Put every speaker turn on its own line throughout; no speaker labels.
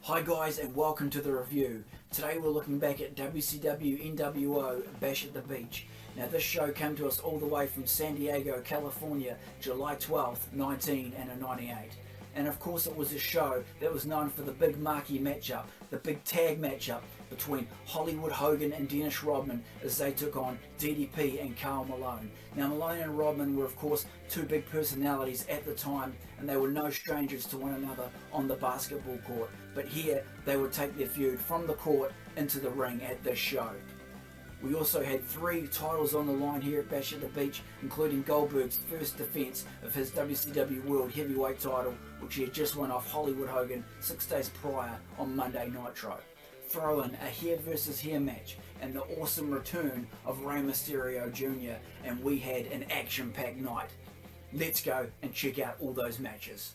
Hi guys and welcome to the review. Today we're looking back at WCW nWo Bash at the Beach. Now this show came to us all the way from San Diego, California, July 12th, 1998. And of course it was a show that was known for the big marquee matchup, the big tag matchup between Hollywood Hogan and Dennis Rodman as they took on DDP and Karl Malone. Now Malone and Rodman were of course two big personalities at the time and they were no strangers to one another on the basketball court. But here they would take their feud from the court into the ring at this show. We also had 3 titles on the line here at Bash at the Beach, including Goldberg's first defense of his WCW World Heavyweight title, which he had just won off Hollywood Hogan 6 days prior on Monday Nitro. Throw in a hair versus hair match and the awesome return of Rey Mysterio Jr. and we had an action-packed night. Let's go and check out all those matches.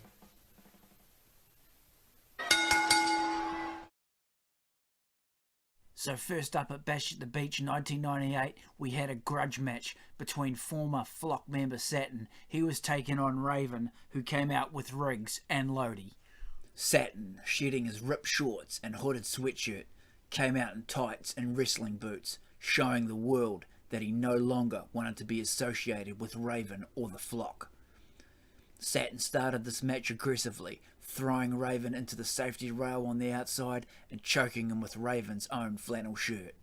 So first up at Bash at the Beach 1998, we had a grudge match between former Flock member Saturn. He was taking on Raven, who came out with Riggs and Lodi. Saturn, shedding his ripped shorts and hooded sweatshirt, came out in tights and wrestling boots, showing the world that he no longer wanted to be associated with Raven or the Flock. Saturn started this match aggressively, throwing Raven into the safety rail on the outside and choking him with Raven's own flannel shirt.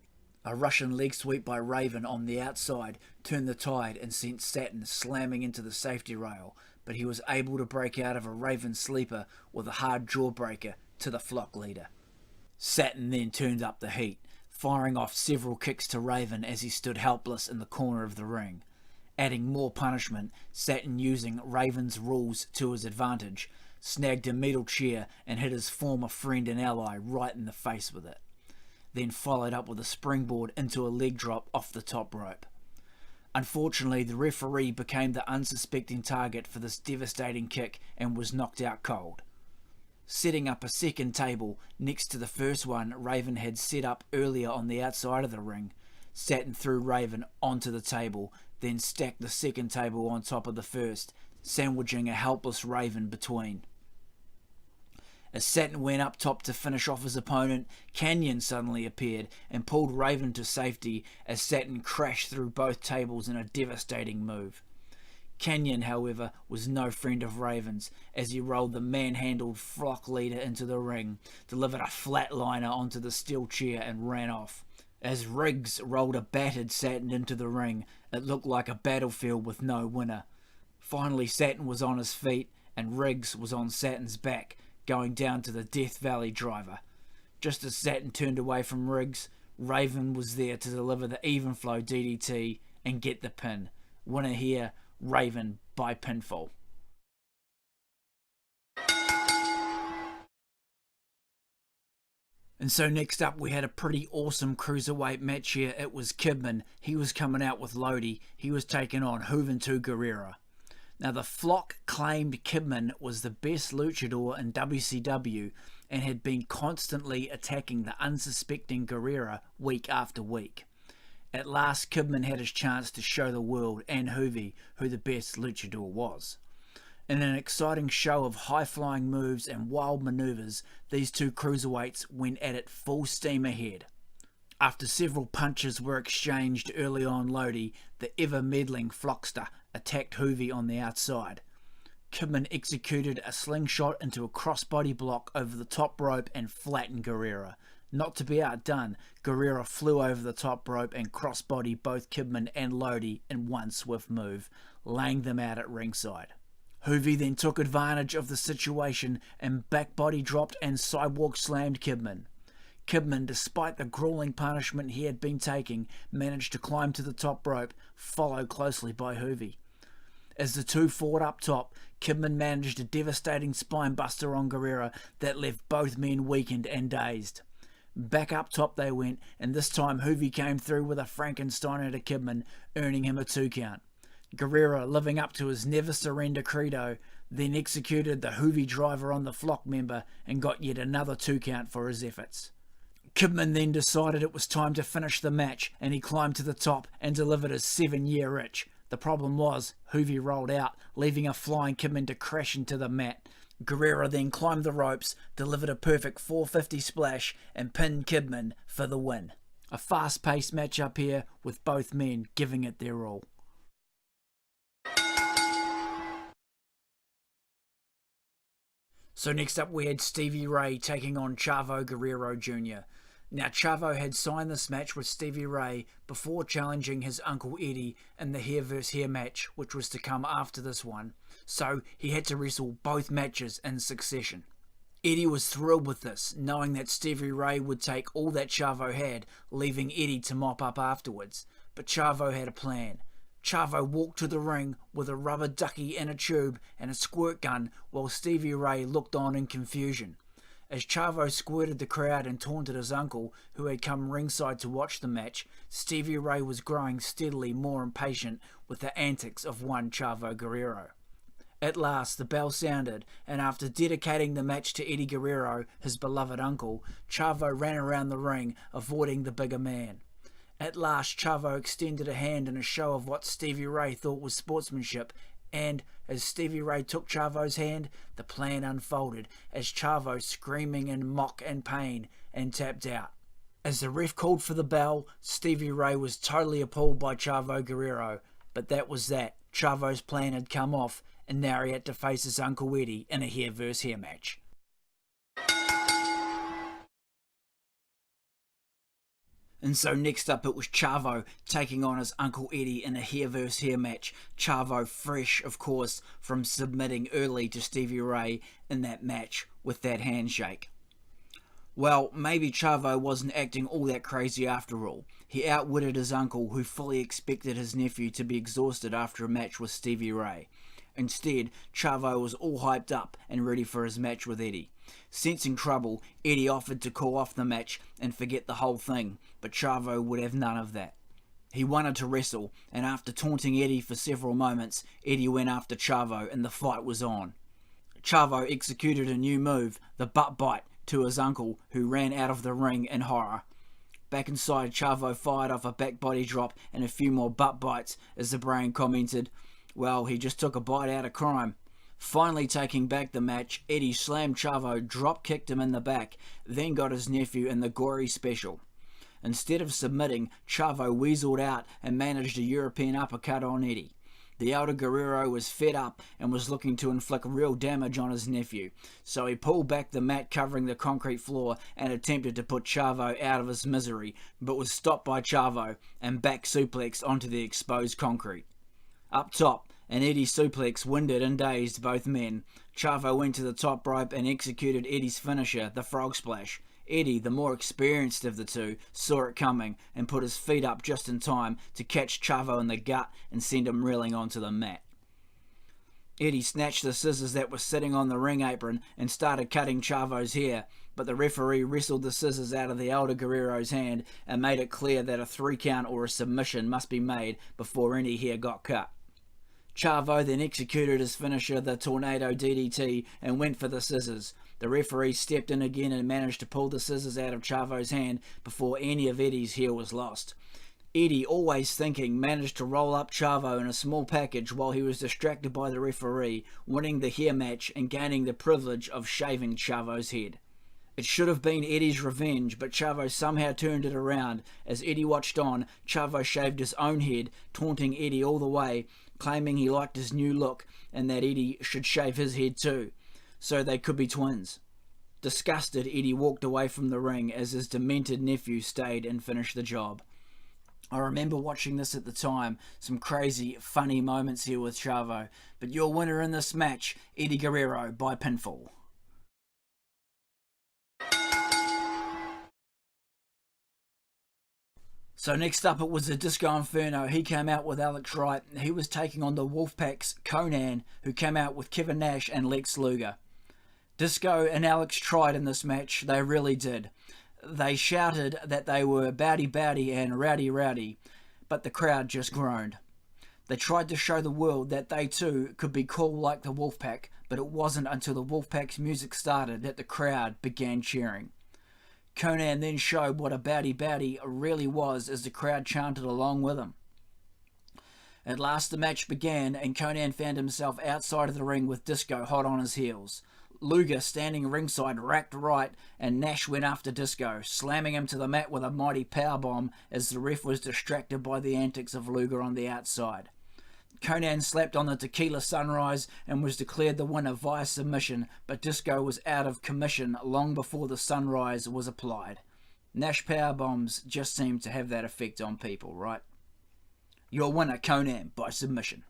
A Russian leg sweep by Raven on the outside turned the tide and sent Saturn slamming into the safety rail, but he was able to break out of a Raven sleeper with a hard jawbreaker to the Flock leader. Saturn then turned up the heat, firing off several kicks to Raven as he stood helpless in the corner of the ring. Adding more punishment, Saturn, using Raven's rules to his advantage, snagged a metal chair and hit his former friend and ally right in the face with it. Then followed up with a springboard into a leg drop off the top rope. Unfortunately, the referee became the unsuspecting target for this devastating kick and was knocked out cold. Setting up a second table next to the first one Raven had set up earlier on the outside of the ring, Saturn threw Raven onto the table, then stacked the second table on top of the first, sandwiching a helpless Raven between. As Saturn went up top to finish off his opponent, Konnan suddenly appeared and pulled Raven to safety as Saturn crashed through both tables in a devastating move. Konnan, however, was no friend of Raven's as he rolled the manhandled Flock leader into the ring, delivered a flatliner onto the steel chair and ran off. As Riggs rolled a battered Saturn into the ring, it looked like a battlefield with no winner. Finally, Saturn was on his feet and Riggs was on Saturn's back, going down to the Death Valley driver. Just as Saturn turned away from Riggs, Raven was there to deliver the even flow DDT and get the pin. Winner here, Raven by pinfall. And so next up we had a pretty awesome cruiserweight match here. It was Kidman. He was coming out with Lodi. He was taking on Juventud Guerrera. Now the Flock claimed Kidman was the best luchador in WCW and had been constantly attacking the unsuspecting Guerrera week after week. At last Kidman had his chance to show the world and Juvi who the best luchador was. In an exciting show of high-flying moves and wild maneuvers, these two cruiserweights went at it full steam ahead. After several punches were exchanged early on Lodi, the ever-meddling Flockster attacked Juvi on the outside. Kidman executed a slingshot into a crossbody block over the top rope and flattened Guerrera. Not to be outdone, Guerrera flew over the top rope and crossbody both Kidman and Lodi in one swift move, laying them out at ringside. Juvi then took advantage of the situation and backbody dropped and sidewalk slammed Kidman. Kidman, despite the grueling punishment he had been taking, managed to climb to the top rope, followed closely by Juvi. As the two fought up top, Kidman managed a devastating spinebuster on Guerrera that left both men weakened and dazed. Back up top they went, and this time Juvi came through with a Frankensteiner to Kidman, earning him a 2 count. Guerrera, living up to his never surrender credo, then executed the Juvi driver on the Flock member and got yet another 2 count for his efforts. Kidman then decided it was time to finish the match and he climbed to the top and delivered his 7-year itch. The problem was, Juvi rolled out, leaving a flying Kidman to crash into the mat. Guerrero then climbed the ropes, delivered a perfect 450 splash, and pinned Kidman for the win. A fast-paced matchup here, with both men giving it their all. So next up we had Stevie Ray taking on Chavo Guerrero Jr. Now Chavo had signed this match with Stevie Ray before challenging his uncle Eddy in the hair vs hair match, which was to come after this one, so he had to wrestle both matches in succession. Eddy was thrilled with this, knowing that Stevie Ray would take all that Chavo had, leaving Eddy to mop up afterwards. But Chavo had a plan. Chavo walked to the ring with a rubber ducky in a tube and a squirt gun, while Stevie Ray looked on in confusion. As Chavo squirted the crowd and taunted his uncle, who had come ringside to watch the match, Stevie Ray was growing steadily more impatient with the antics of one Chavo Guerrero. At last the bell sounded, and after dedicating the match to Eddy Guerrero, his beloved uncle, Chavo ran around the ring, avoiding the bigger man. At last Chavo extended a hand in a show of what Stevie Ray thought was sportsmanship, and as Stevie Ray took Chavo's hand, the plan unfolded as Chavo, screaming in mock and pain, and tapped out. As the ref called for the bell, Stevie Ray was totally appalled by Chavo Guerrero, but that was that. Chavo's plan had come off, and now he had to face his Uncle Eddy in a hair vs hair match. And so next up it was Chavo taking on his Uncle Eddy in a hair vs hair match. Chavo fresh, of course, from submitting early to Stevie Ray in that match with that handshake. Well, maybe Chavo wasn't acting all that crazy after all. He outwitted his uncle, who fully expected his nephew to be exhausted after a match with Stevie Ray. Instead, Chavo was all hyped up and ready for his match with Eddy. Sensing trouble, Eddy offered to call off the match and forget the whole thing, but Chavo would have none of that. He wanted to wrestle, and after taunting Eddy for several moments, Eddy went after Chavo and the fight was on. Chavo executed a new move, the butt bite, to his uncle, who ran out of the ring in horror. Back inside, Chavo fired off a back body drop and a few more butt bites as the brain commented, "Well, he just took a bite out of crime." Finally taking back the match, Eddy slammed Chavo, drop-kicked him in the back, then got his nephew in the gory special. Instead of submitting, Chavo weaseled out and managed a European uppercut on Eddy. The elder Guerrero was fed up and was looking to inflict real damage on his nephew, so he pulled back the mat covering the concrete floor and attempted to put Chavo out of his misery, but was stopped by Chavo and back suplexed onto the exposed concrete. Up top, an Eddy suplex winded and dazed both men. Chavo went to the top rope and executed Eddy's finisher, the frog splash. Eddy, the more experienced of the two, saw it coming and put his feet up just in time to catch Chavo in the gut and send him reeling onto the mat. Eddy snatched the scissors that were sitting on the ring apron and started cutting Chavo's hair, but the referee wrestled the scissors out of the elder Guerrero's hand and made it clear that a 3 count or a submission must be made before any hair got cut. Chavo then executed his finisher, the Tornado DDT, and went for the scissors. The referee stepped in again and managed to pull the scissors out of Chavo's hand before any of Eddy's hair was lost. Eddy, always thinking, managed to roll up Chavo in a small package while he was distracted by the referee, winning the hair match and gaining the privilege of shaving Chavo's head. It should have been Eddy's revenge, but Chavo somehow turned it around. As Eddy watched on, Chavo shaved his own head, taunting Eddy all the way, claiming he liked his new look and that Eddy should shave his head too, so they could be twins. Disgusted, Eddy walked away from the ring as his demented nephew stayed and finished the job. I remember watching this at the time, some crazy, funny moments here with Chavo, but your winner in this match, Eddy Guerrero by pinfall. So next up it was the Disco Inferno. He came out with Alex Wright. He was taking on the Wolfpack's Konnan, who came out with Kevin Nash and Lex Luger. Disco and Alex tried in this match. They really did. They shouted that they were Bowdy Bowdy and Rowdy Rowdy, but the crowd just groaned. They tried to show the world that they too could be cool like the Wolfpack, but it wasn't until the Wolfpack's music started that the crowd began cheering. Konnan then showed what a Bowdy Bowdy really was as the crowd chanted along with him. At last the match began and Konnan found himself outside of the ring with Disco hot on his heels. Luger, standing ringside, racked right, and Nash went after Disco, slamming him to the mat with a mighty powerbomb as the ref was distracted by the antics of Luger on the outside. Konnan slapped on the Tequila Sunrise and was declared the winner via submission, but Disco was out of commission long before the Sunrise was applied. Nash powerbombs just seem to have that effect on people, right? Your winner, Konnan, by submission.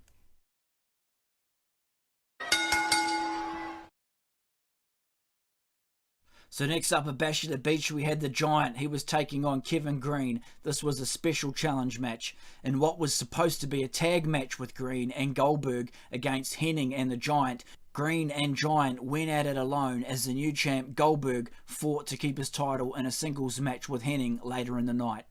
So next up at Bash at the Beach, we had the Giant. He was taking on Kevin Greene. This was a special challenge match in what was supposed to be a tag match with Greene and Goldberg against Hennig and the Giant. Greene and Giant went at it alone as the new champ Goldberg fought to keep his title in a singles match with Hennig later in the night.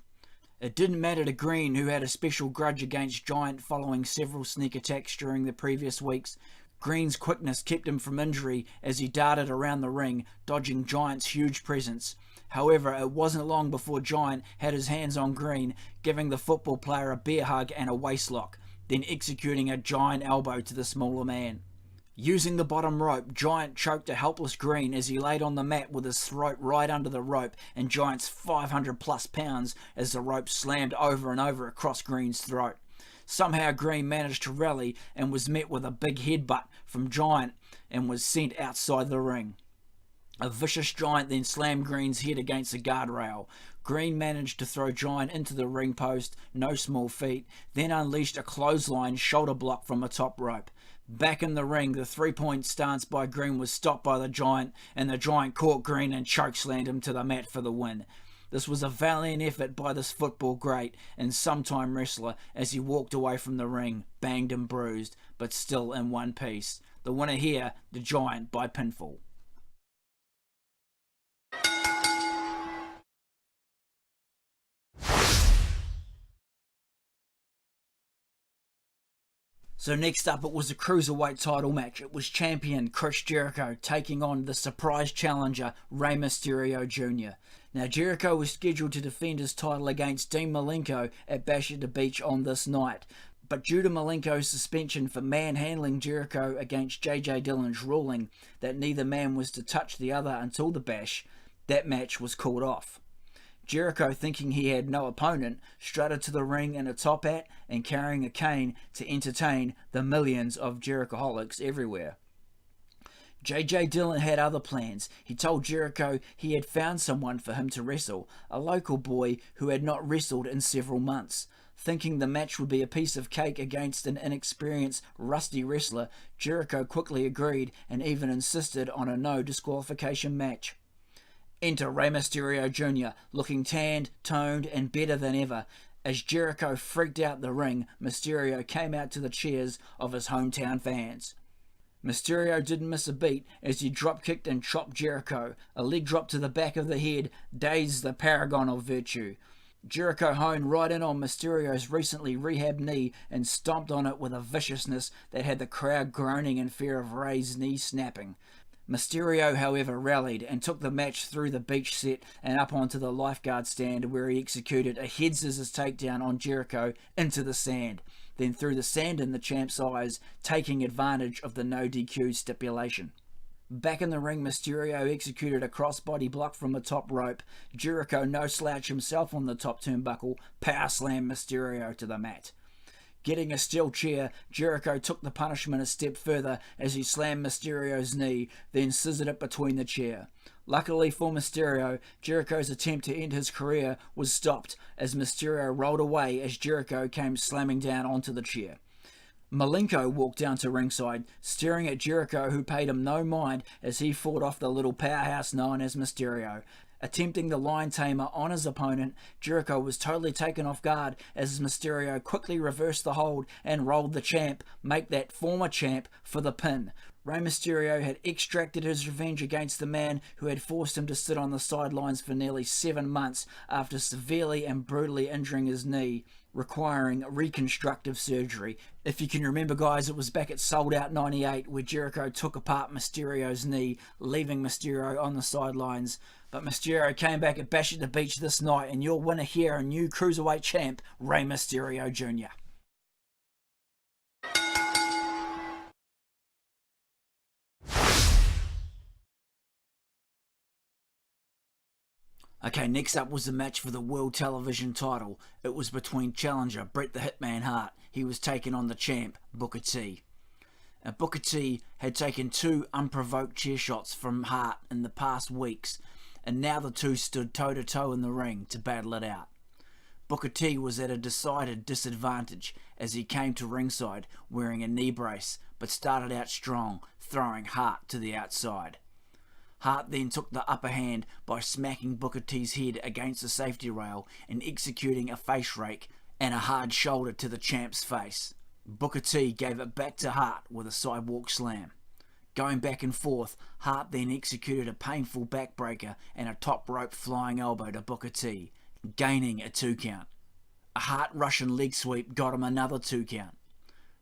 It didn't matter to Greene, who had a special grudge against Giant following several sneak attacks during the previous weeks. Greene's quickness kept him from injury as he darted around the ring, dodging Giant's huge presence. However, it wasn't long before Giant had his hands on Greene, giving the football player a bear hug and a waistlock, then executing a giant elbow to the smaller man. Using the bottom rope, Giant choked a helpless Greene as he laid on the mat with his throat right under the rope and Giant's 500 plus pounds as the rope slammed over and over across Greene's throat. Somehow Greene managed to rally and was met with a big headbutt from Giant and was sent outside the ring. A vicious Giant then slammed Greene's head against the guardrail. Greene managed to throw Giant into the ring post, no small feat, then unleashed a clothesline shoulder block from a top rope. Back in the ring, the 3-point stance by Greene was stopped by the Giant, and the Giant caught Greene and chokeslammed him to the mat for the win. This was a valiant effort by this football great and sometime wrestler as he walked away from the ring, banged and bruised, but still in one piece. The winner here, the Giant, by pinfall. So next up, it was a cruiserweight title match. It was champion Chris Jericho taking on the surprise challenger Rey Mysterio Jr. Now, Jericho was scheduled to defend his title against Dean Malenko at Bash at the Beach on this night, but due to Malenko's suspension for manhandling Jericho against J.J. Dillon's ruling that neither man was to touch the other until the Bash, that match was called off. Jericho, thinking he had no opponent, strutted to the ring in a top hat and carrying a cane to entertain the millions of Jerichoholics everywhere. J.J. Dillon had other plans. He told Jericho he had found someone for him to wrestle, a local boy who had not wrestled in several months. Thinking the match would be a piece of cake against an inexperienced, rusty wrestler, Jericho quickly agreed and even insisted on a no disqualification match. Enter Rey Mysterio Jr., looking tanned, toned, and better than ever. As Jericho freaked out the ring, Mysterio came out to the cheers of his hometown fans. Mysterio didn't miss a beat as he drop-kicked and chopped Jericho. A leg drop to the back of the head dazed the paragon of virtue. Jericho honed right in on Mysterio's recently rehabbed knee and stomped on it with a viciousness that had the crowd groaning in fear of Rey's knee snapping. Mysterio, however, rallied and took the match through the beach set and up onto the lifeguard stand, where he executed a head scissors takedown on Jericho into the sand, then threw the sand in the champ's eyes, taking advantage of the no DQ stipulation. Back in the ring, Mysterio executed a crossbody block from the top rope. Jericho, no slouch himself on the top turnbuckle, power slammed Mysterio to the mat. Getting a steel chair, Jericho took the punishment a step further as he slammed Mysterio's knee, then scissored it between the chair. Luckily for Mysterio, Jericho's attempt to end his career was stopped as Mysterio rolled away as Jericho came slamming down onto the chair. Malenko walked down to ringside, staring at Jericho, who paid him no mind as he fought off the little powerhouse known as Mysterio. Attempting the lion tamer on his opponent, Jericho was totally taken off guard as Mysterio quickly reversed the hold and rolled the champ, make that former champ, for the pin. Rey Mysterio had extracted his revenge against the man who had forced him to sit on the sidelines for nearly 7 months after severely and brutally injuring his knee, requiring reconstructive surgery. If you can remember, guys, it was back at Sold Out 98 where Jericho took apart Mysterio's knee, leaving Mysterio on the sidelines. But Mysterio came back at Bash at the Beach this night, and your winner here, a new cruiserweight champ, Rey Mysterio Jr. Okay, next up was the match for the World Television title. It was between challenger Bret the Hitman Hart. He was taking on the champ, Booker T. Now, Booker T had taken 2 unprovoked chair shots from Hart in the past weeks, and now the two stood toe-to-toe in the ring to battle it out. Booker T was at a decided disadvantage as he came to ringside wearing a knee brace, but started out strong, throwing Hart to the outside. Hart then took the upper hand by smacking Booker T's head against the safety rail and executing a face rake and a hard shoulder to the champ's face. Booker T gave it back to Hart with a sidewalk slam. Going back and forth, Hart then executed a painful backbreaker and a top rope flying elbow to Booker T, gaining a 2 count. A Hart Russian leg sweep got him another 2 count.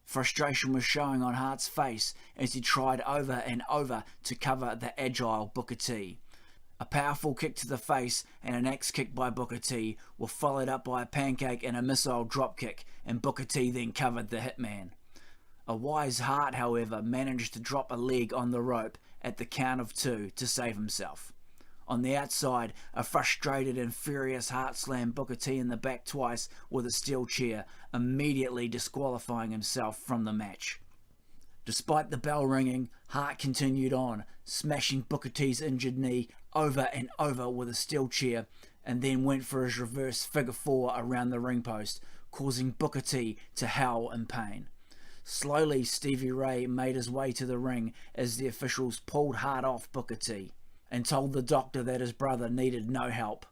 Frustration was showing on Hart's face as he tried over and over to cover the agile Booker T. A powerful kick to the face and an axe kick by Booker T were followed up by a pancake and a missile dropkick, and Booker T then covered the Hitman. A wise Hart, however, managed to drop a leg on the rope at the count of 2 to save himself. On the outside, a frustrated and furious Hart slammed Booker T in the back twice with a steel chair, immediately disqualifying himself from the match. Despite the bell ringing, Hart continued on, smashing Booker T's injured knee over and over with a steel chair, and then went for his reverse figure 4 around the ring post, causing Booker T to howl in pain. Slowly, Stevie Ray made his way to the ring as the officials pulled Hart off Booker T and told the doctor that his brother needed no help.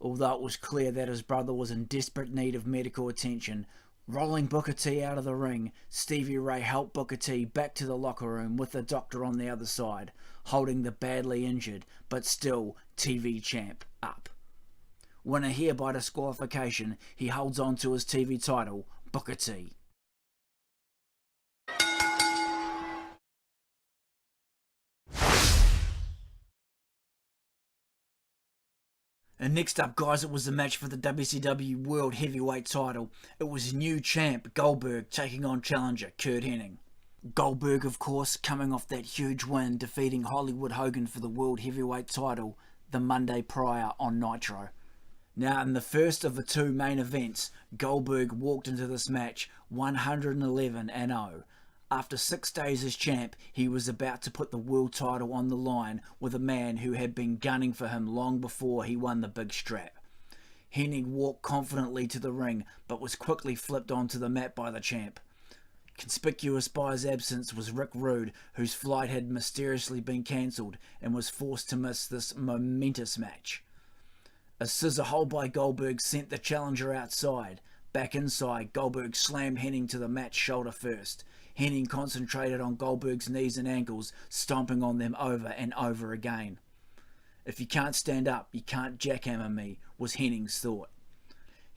Although it was clear that his brother was in desperate need of medical attention, rolling Booker T out of the ring, Stevie Ray helped Booker T back to the locker room with the doctor on the other side, holding the badly injured but still TV champ up. Winner here by disqualification, he holds on to his TV title, Booker T. And next up, guys, it was the match for the WCW World Heavyweight title. It was new champ Goldberg taking on challenger Curt Hennig. Goldberg, of course, coming off that huge win, defeating Hollywood Hogan for the World Heavyweight title the Monday prior on Nitro. Now, in the first of the 2 main events, Goldberg walked into this match 111-0. After 6 days as champ, he was about to put the world title on the line with a man who had been gunning for him long before he won the big strap. Hennig walked confidently to the ring, but was quickly flipped onto the mat by the champ. Conspicuous by his absence was Rick Rude, whose flight had mysteriously been cancelled and was forced to miss this momentous match. A scissor hold by Goldberg sent the challenger outside. Back inside, Goldberg slammed Hennig to the mat shoulder first. Hennig concentrated on Goldberg's knees and ankles, stomping on them over and over again. "If you can't stand up, you can't jackhammer me," was Hennig's thought.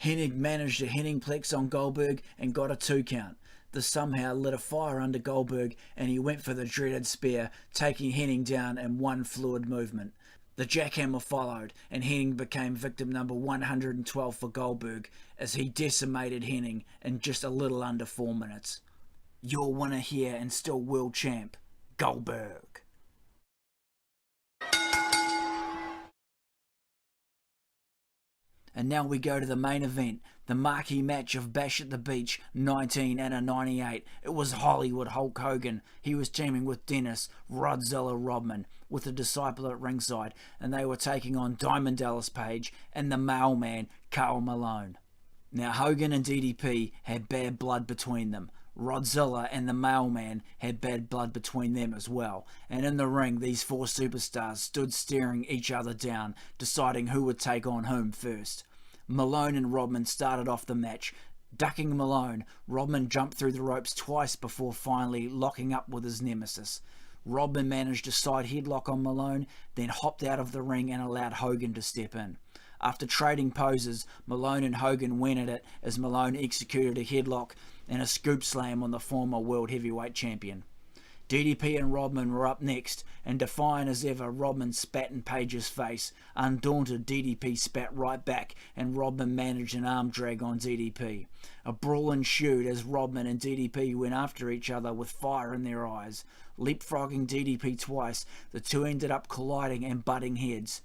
Hennig managed a Hennigplex on Goldberg and got a 2 count. This somehow lit a fire under Goldberg and he went for the dreaded spear, taking Hennig down in one fluid movement. The jackhammer followed, and Hennig became victim number 112 for Goldberg as he decimated Hennig in just a little under 4 minutes. Your winner here and still world champ, Goldberg. And now we go to the main event, the marquee match of Bash at the Beach 19 and a 98. It was Hollywood Hulk Hogan. He was teaming with Dennis Rodzilla Rodman with a disciple at ringside, and they were taking on Diamond Dallas Page and the mailman Karl Malone. Now Hogan and DDP had bad blood between them. Rodzilla and the mailman had bad blood between them as well, and in the ring these 4 superstars stood staring each other down, deciding who would take on whom first. Malone and Rodman started off the match. Ducking Malone, Rodman jumped through the ropes twice before finally locking up with his nemesis. Rodman managed a side headlock on Malone, then hopped out of the ring and allowed Hogan to step in. After trading poses, Malone and Hogan went at it as Malone executed a headlock and a scoop slam on the former World Heavyweight Champion. DDP and Rodman were up next, and defiant as ever, Rodman spat in Page's face. Undaunted, DDP spat right back, and Rodman managed an arm drag on DDP. A brawl ensued as Rodman and DDP went after each other with fire in their eyes. Leapfrogging DDP twice, the two ended up colliding and butting heads.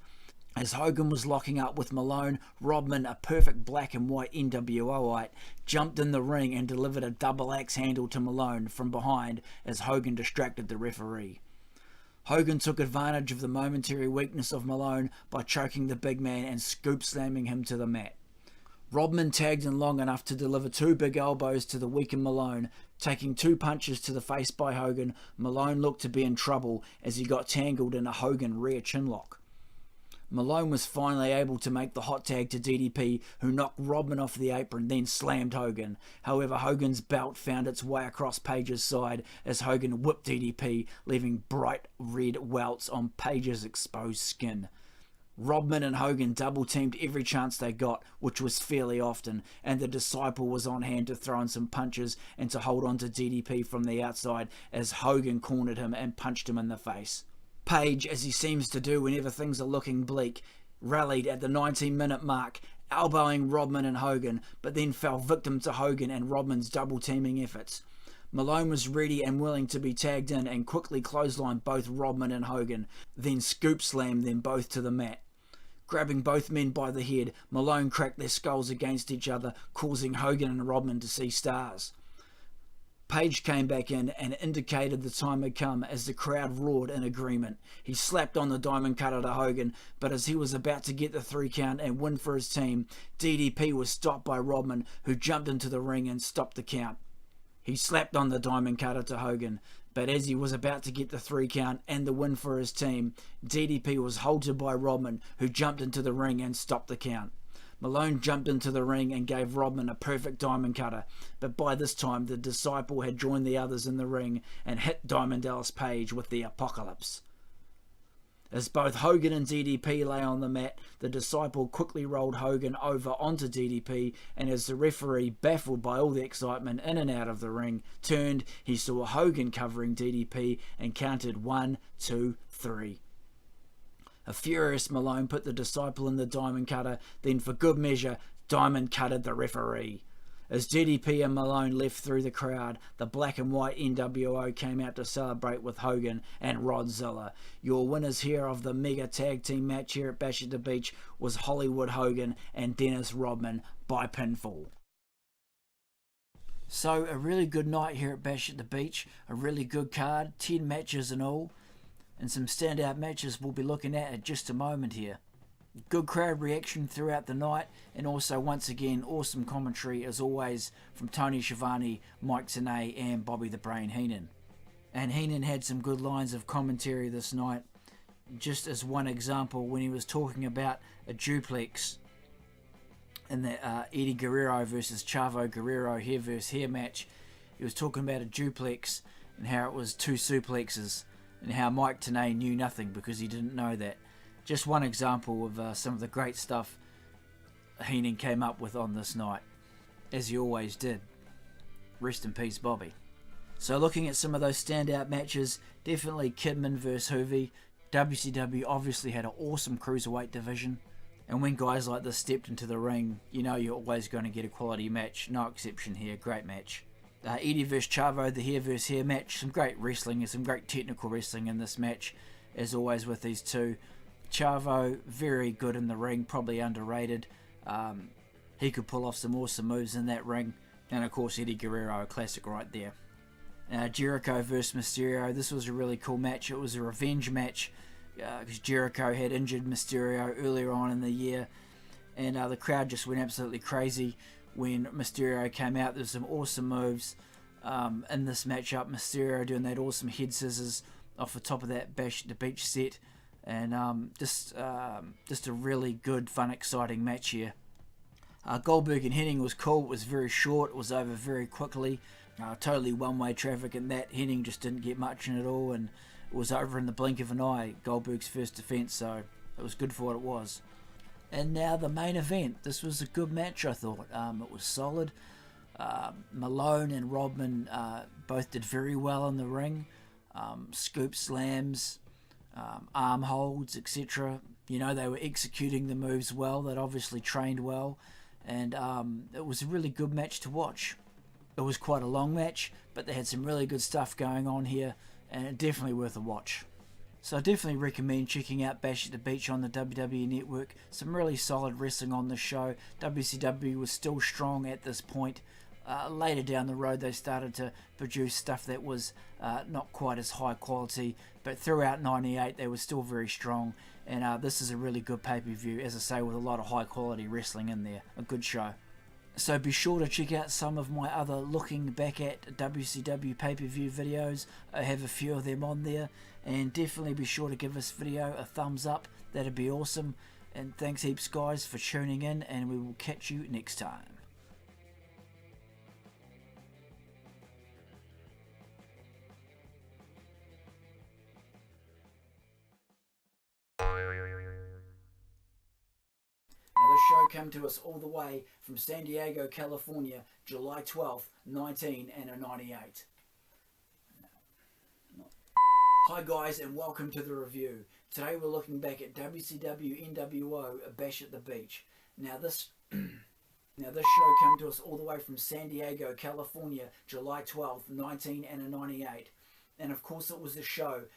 As Hogan was locking up with Malone, Rodman, a perfect black and white nWoite, jumped in the ring and delivered a double axe handle to Malone from behind as Hogan distracted the referee. Hogan took advantage of the momentary weakness of Malone by choking the big man and scoop slamming him to the mat. Rodman tagged in long enough to deliver 2 big elbows to the weakened Malone. Taking 2 punches to the face by Hogan, Malone looked to be in trouble as he got tangled in a Hogan rear chinlock. Malone was finally able to make the hot tag to DDP, who knocked Rodman off the apron, then slammed Hogan. However, Hogan's belt found its way across Page's side as Hogan whipped DDP, leaving bright red welts on Page's exposed skin. Rodman and Hogan double-teamed every chance they got, which was fairly often, and the Disciple was on hand to throw in some punches and to hold on to DDP from the outside as Hogan cornered him and punched him in the face. Page, as he seems to do whenever things are looking bleak, rallied at the 19-minute mark, elbowing Rodman and Hogan, but then fell victim to Hogan and Rodman's double-teaming efforts. Malone was ready and willing to be tagged in and quickly clotheslined both Rodman and Hogan, then scoop slammed them both to the mat. Grabbing both men by the head, Malone cracked their skulls against each other, causing Hogan and Rodman to see stars. Page came back in and indicated the time had come as the crowd roared in agreement. He slapped on the diamond cutter to Hogan, but as he was about to get the 3 count and win for his team, DDP was stopped by Rodman, who jumped into the ring and stopped the count. He slapped on the diamond cutter to Hogan, but as he was about to get the 3 count and the win for his team, DDP was halted by Rodman, who jumped into the ring and stopped the count. Malone jumped into the ring and gave Rodman a perfect diamond cutter, but by this time the Disciple had joined the others in the ring and hit Diamond Dallas Page with the Apocalypse. As both Hogan and DDP lay on the mat, the Disciple quickly rolled Hogan over onto DDP, and as the referee, baffled by all the excitement in and out of the ring, turned, he saw Hogan covering DDP and counted 1, 2, 3. A furious Malone put the Disciple in the diamond cutter, then for good measure, diamond cutted the referee. As DDP and Malone left through the crowd, the black and white nWo came out to celebrate with Hogan and Rodzilla. Your winners here of the mega tag team match here at Bash at the Beach was Hollywood Hogan and Dennis Rodman by pinfall. So a really good night here at Bash at the Beach, a really good card, 10 matches in all. And some standout matches we'll be looking at in just a moment here. Good crowd reaction throughout the night, and also once again awesome commentary as always from Tony Schiavone, Mike Tenay and Bobby the Brain Heenan. And Heenan had some good lines of commentary this night. Just as one example, when he was talking about a duplex in the Eddy Guerrero versus Chavo Guerrero hair versus hair match, he was talking about a duplex and how it was 2 suplexes, and how Mike Tenay knew nothing because he didn't know that. Just one example of some of the great stuff Heenan came up with on this night, as he always did. Rest in peace, Bobby. So looking at some of those standout matches, definitely Kidman vs Hoovy. WCW obviously had an awesome cruiserweight division, and when guys like this stepped into the ring, you know you're always going to get a quality match. No exception here, great match. Eddy vs Chavo, the hair vs hair match. Some great wrestling and some great technical wrestling in this match, as always with these two. Chavo, very good in the ring, probably underrated. He could pull off some awesome moves in that ring. And of course Eddie Guerrero, a classic right there. Jericho vs Mysterio, this was a really cool match. It was a revenge match because Jericho had injured Mysterio earlier on in the year. And the crowd just went absolutely crazy when Mysterio came out. There's some awesome moves in this matchup. Mysterio doing that awesome head scissors off the top of that Bash at the Beach set, and just a really good, fun, exciting match here. Goldberg and Hennig was cool. It was very short. It was over very quickly. Totally one-way traffic, and that Hennig just didn't get much in it all, and it was over in the blink of an eye. Goldberg's first defense, so it was good for what it was. And now the main event. This was a good match, I thought. It was solid. Malone and Rodman both did very well in the ring. Scoop slams, arm holds, etc. You know, they were executing the moves well. They'd obviously trained well. And it was a really good match to watch. It was quite a long match, but they had some really good stuff going on here, and definitely worth a watch. So I definitely recommend checking out Bash at the Beach on the WWE Network. Some really solid wrestling on the show. WCW was still strong at this point. Later down the road they started to produce stuff that was not quite as high quality, but throughout '98 they were still very strong, and this is a really good pay-per-view, as I say, with a lot of high quality wrestling in there. A good show. So be sure to check out some of my other looking back at WCW pay-per-view videos. I have a few of them on there, and definitely be sure to give this video a thumbs up. That'd be awesome. And thanks heaps guys for tuning in, and we will catch you next time. Now this show came to us all the way from San Diego, California, July 12th, 1998. Hi guys, and welcome to the review. Today we're looking back at WCW nWo, A Bash at the Beach. Now this show came to us all the way from San Diego, California, July 12th, 1998. And of course it was a show